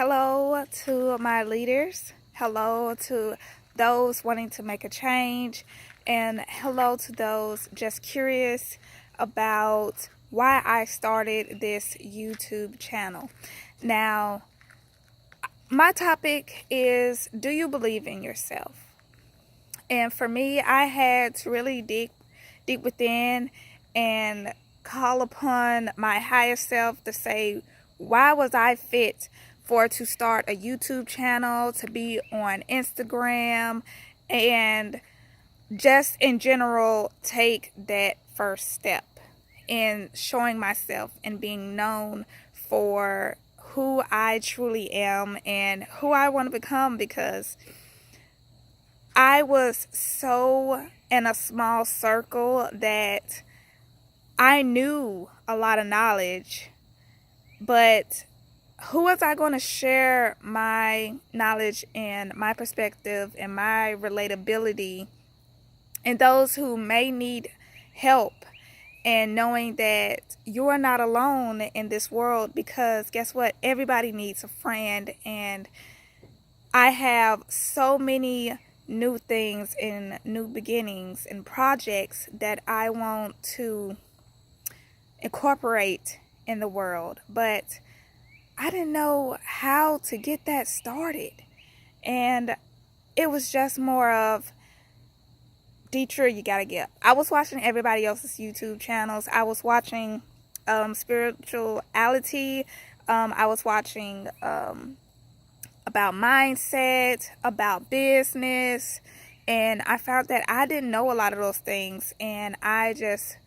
Hello to my leaders. Hello to those wanting to make a change. And hello to those just curious about why I started this YouTube channel. Now, my topic is, do you believe in yourself? And for me, I had to really dig deep within and call upon my higher self to say, why was I fit to start a YouTube channel, to be on Instagram, and just in general take that first step in showing myself and being known for who I truly am and who I want to become, because I was so in a small circle that I knew a lot of knowledge, but who was I going to share my knowledge and my perspective and my relatability, and those who may need help, and knowing that you are not alone in this world, because guess what? Everybody needs a friend. And I have so many new things and new beginnings and projects that I want to incorporate in the world, but I didn't know how to get that started. And it was just more of, Deetra, you gotta get up. I was watching everybody else's YouTube channels. I was watching spirituality. I was watching about mindset, about business. And I found that I didn't know a lot of those things. And I just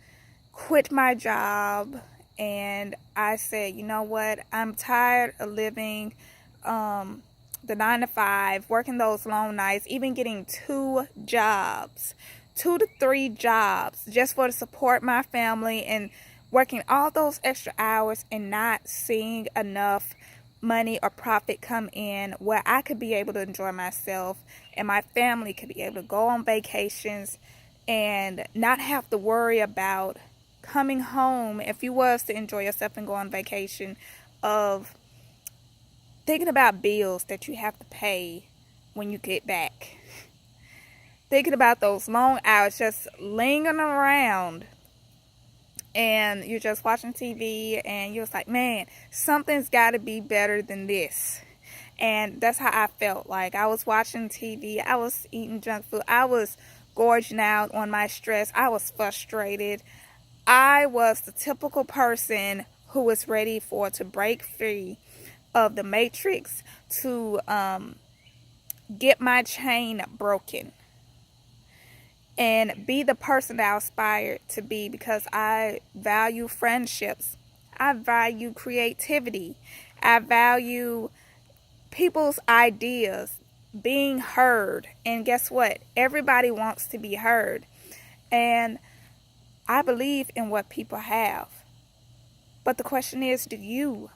quit my job. And I said, you know what, I'm tired of living the 9 to 5, working those long nights, even getting 2 to 3 jobs just for to support my family, and working all those extra hours and not seeing enough money or profit come in where I could be able to enjoy myself and my family could be able to go on vacations and not have to worry about coming home, if you was to enjoy yourself and go on vacation, of thinking about bills that you have to pay when you get back. Thinking about those long hours just lingering around, and you're just watching TV and you're just like, man, something's got to be better than this. And that's how I felt. Like, I was watching TV, I was eating junk food, I was gorging out on my stress, I was frustrated. I was the typical person who was ready to break free of the matrix, to get my chain broken and be the person that I aspired to be, because I value friendships, I value creativity, I value people's ideas, being heard. And guess what? Everybody wants to be heard. And I believe in what people have. But the question is, do you?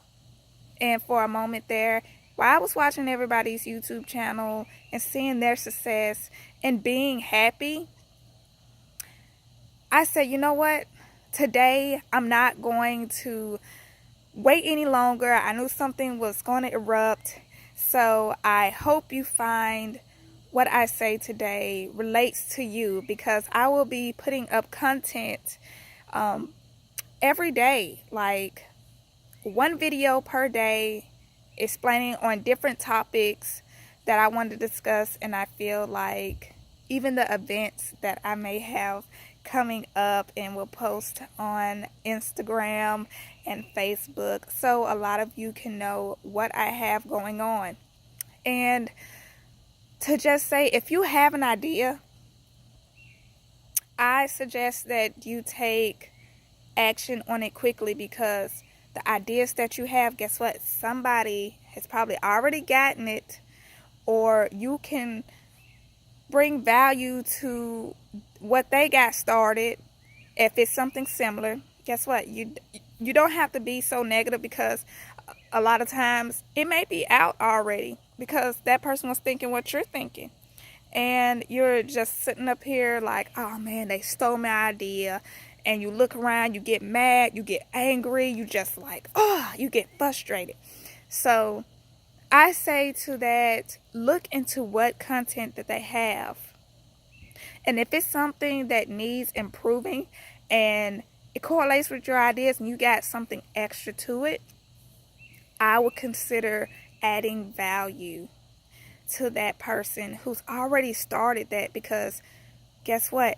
And for a moment there, while I was watching everybody's YouTube channel and seeing their success and being happy, I said, you know what? Today, I'm not going to wait any longer. I knew something was going to erupt. So I hope you find what I say today relates to you, because I will be putting up content every day, like 1 video per day, explaining on different topics that I want to discuss. And I feel like even the events that I may have coming up, and will post on Instagram and Facebook, so a lot of you can know what I have going on. And to just say, if you have an idea, I suggest that you take action on it quickly, because the ideas that you have, guess what? Somebody has probably already gotten it, or you can bring value to what they got started. If it's something similar, guess what? You don't have to be so negative, because a lot of times it may be out already, because that person was thinking what you're thinking. And you're just sitting up here like, oh man, they stole my idea. And you look around, you get mad, you get angry, you just like, oh, you get frustrated. So I say to that, look into what content that they have. And if it's something that needs improving and it correlates with your ideas and you got something extra to it, I would consider adding value to that person who's already started that, because guess what?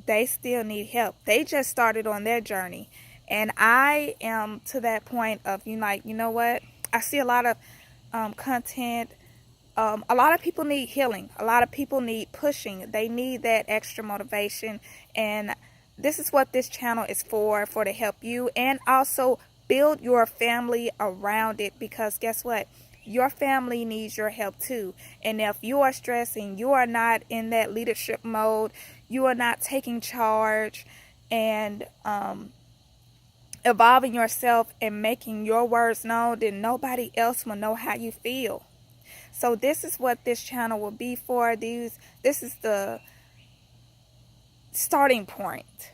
They still need help. They just started on their journey. And I am to that point of, you know what? I see a lot of content. A lot of people need healing. A lot of people need pushing. They need that extra motivation. And this is what this channel is for to help you, and also build your family around it, because guess what? Your family needs your help too. And if you are stressing, you are not in that leadership mode, you are not taking charge and evolving yourself and making your words known, then nobody else will know how you feel. So this is what this channel will be for. This is the starting point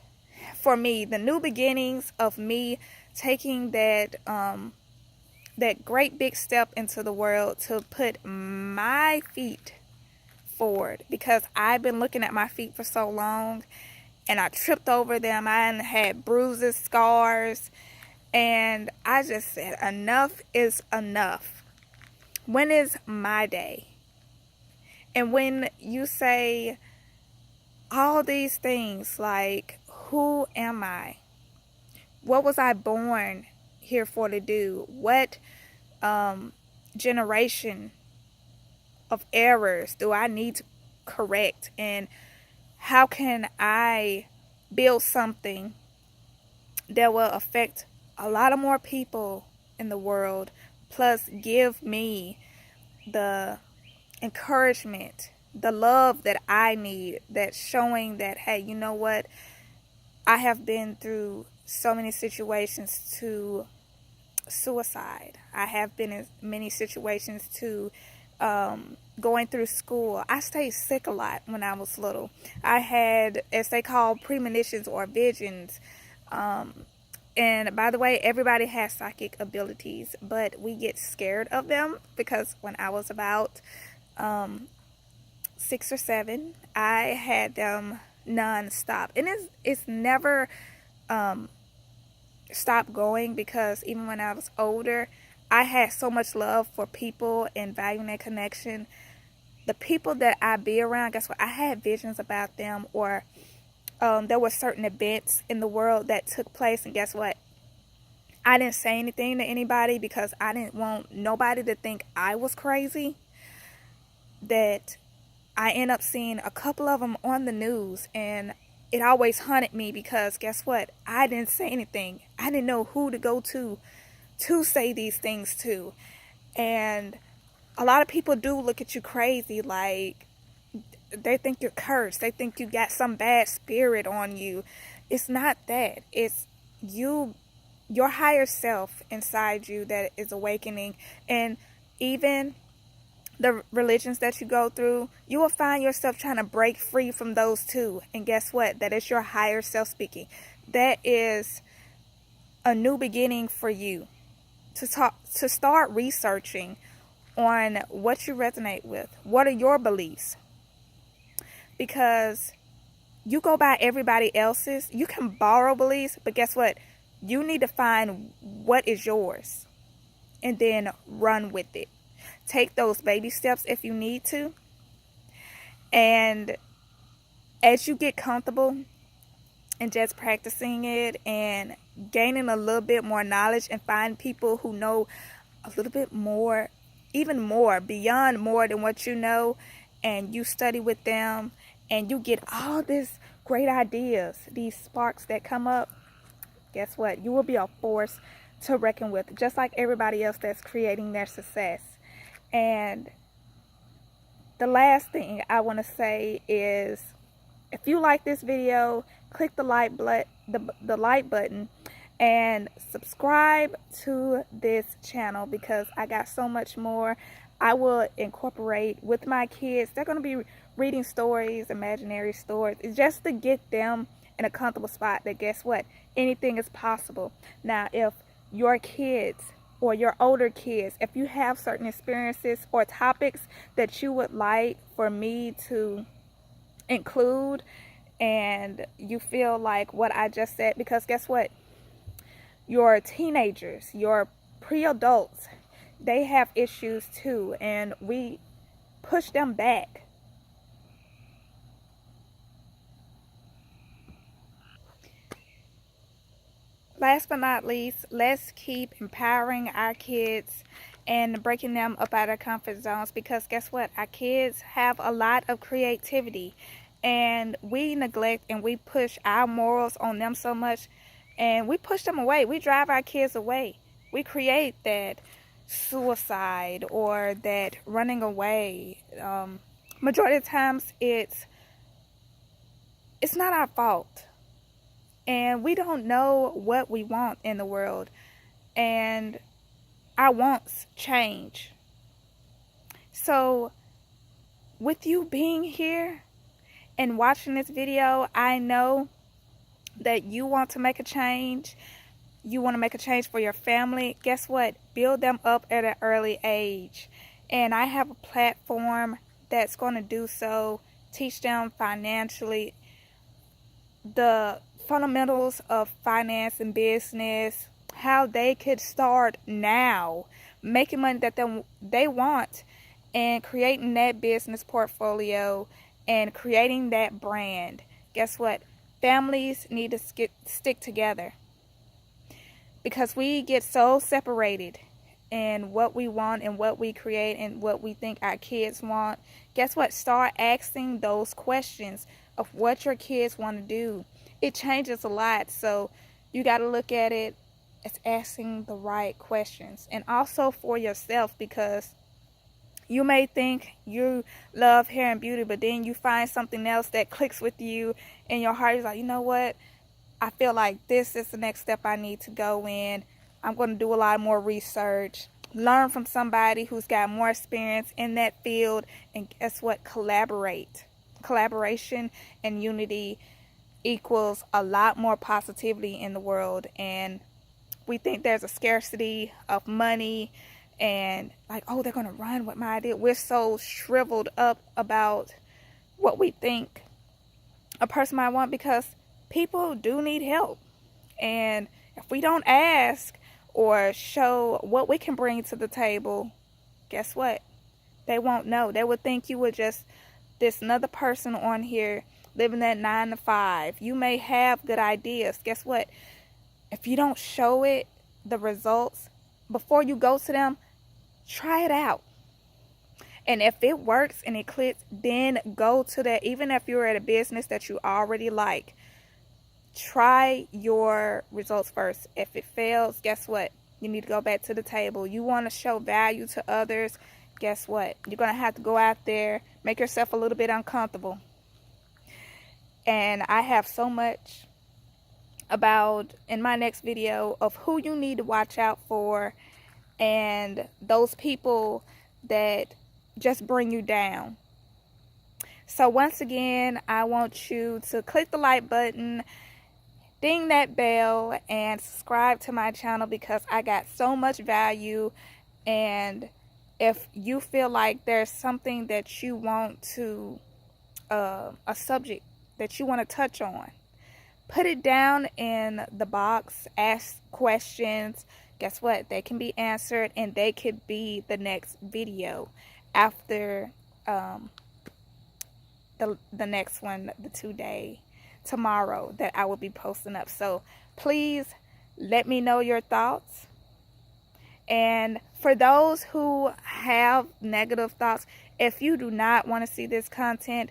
for me, the new beginnings of me taking that that great big step into the world to put my feet forward, because I've been looking at my feet for so long and I tripped over them. I had bruises, scars, and I just said enough is enough. When is my day? And when you say all these things like, who am I? What was I born here for to do? What generation of errors do I need to correct? And how can I build something that will affect a lot of more people in the world, plus give me the encouragement, the love that I need, that's showing that, hey, you know what? I have been through so many situations to suicide. I have been in many situations to going through school. I stayed sick a lot when I was little. I had, as they call, premonitions or visions. And by the way, everybody has psychic abilities, but we get scared of them, because when I was about 6 or 7, I had them non-stop. And it's never stopped going, because even when I was older, I had so much love for people and valuing their connection. The people that I be around, guess what? I had visions about them, or there were certain events in the world that took place, and guess what? I didn't say anything to anybody because I didn't want nobody to think I was crazy. That I end up seeing a couple of them on the news, and it always haunted me, because guess what? I didn't say anything. I didn't know who to go to say these things to. And a lot of people do look at you crazy, like they think you're cursed. They think you got some bad spirit on you. It's not that. It's you, your higher self inside you that is awakening. And even the religions that you go through, you will find yourself trying to break free from those too. And guess what? That is your higher self speaking. That is a new beginning for you to start researching on what you resonate with. What are your beliefs? Because you go by everybody else's. You can borrow beliefs, but guess what? You need to find what is yours and then run with it. Take those baby steps if you need to. And as you get comfortable and just practicing it and gaining a little bit more knowledge, and find people who know a little bit more, even more, beyond more than what you know, and you study with them and you get all these great ideas, these sparks that come up, guess what? You will be a force to reckon with, just like everybody else that's creating their success. And the last thing I want to say is, if you like this video, click the like button and subscribe to this channel, because I got so much more I will incorporate with my kids. They're going to be reading stories, imaginary stories. It's just to get them in a comfortable spot that, guess what? Anything is possible. Now, if your kids or your older kids, if you have certain experiences or topics that you would like for me to include, and you feel like what I just said, because guess what? Your teenagers, your pre-adults, they have issues too, and we push them back. Last but not least, let's keep empowering our kids and breaking them up out of comfort zones, because guess what? Our kids have a lot of creativity, and we neglect and we push our morals on them so much, and we push them away. We drive our kids away. We create that suicide or that running away. Majority of the times it's not our fault. And we don't know what we want in the world. And our wants change. So, with you being here and watching this video, I know that you want to make a change. You want to make a change for your family. Guess what? Build them up at an early age. And I have a platform that's going to do so. Teach them financially, the fundamentals of finance and business, how they could start now making money that they want, and creating that business portfolio and creating that brand. Guess what? Families need to stick together, because we get so separated in what we want and what we create and what we think our kids want. Guess what? Start asking those questions of what your kids want to do. It changes a lot, so you got to look at it as asking the right questions. And also for yourself, because you may think you love hair and beauty, but then you find something else that clicks with you, and your heart is like, you know what? I feel like this is the next step I need to go in. I'm going to do a lot more research, learn from somebody who's got more experience in that field, and guess what? Collaborate. Collaboration and unity equals a lot more positivity in the world. And we think there's a scarcity of money, and like, oh, they're going to run with my idea. We're so shriveled up about what we think a person might want, because people do need help. And if we don't ask or show what we can bring to the table, guess what? They won't know. They would think you were just this another person on here living that 9 to 5. You may have good ideas. Guess what? If you don't show it, the results, before you go to them, try it out. And if it works and it clicks, then go to that. Even if you're at a business that you already like, try your results first. If it fails, guess what? You need to go back to the table. You want to show value to others, guess what? You're going to have to go out there, make yourself a little bit uncomfortable. And I have so much about in my next video of who you need to watch out for, and those people that just bring you down. So once again, I want you to click the like button, ding that bell, and subscribe to my channel, because I got so much value. And if you feel like there's something that you want to, a subject that you want to touch on, put it down in the box, ask questions. Guess what? They can be answered, and they could be the next video after the next one, the 2-day tomorrow, that I will be posting up. So please let me know your thoughts. And for those who have negative thoughts, if you do not want to see this content,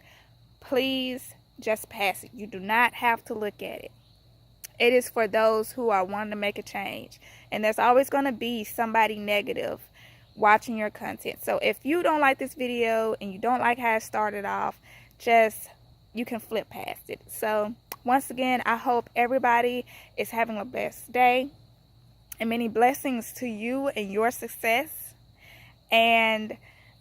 please just pass it. You do not have to look at it. It is for those who are wanting to make a change. And there's always going to be somebody negative watching your content. So if you don't like this video and you don't like how it started off, you can flip past it. So once again, I hope everybody is having a blessed day, and many blessings to you and your success. And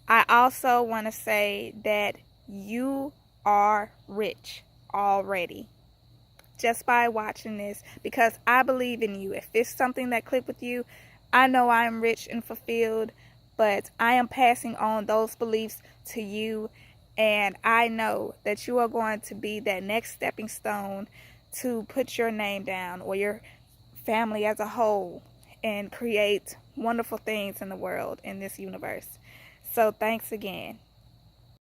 I also want to say that you are rich already just by watching this, because I believe in you. If it's something that clicked with you, I know I am rich and fulfilled, but I am passing on those beliefs to you, and I know that you are going to be that next stepping stone to put your name down, or your family as a whole, and create wonderful things in the world, in this universe. So thanks again.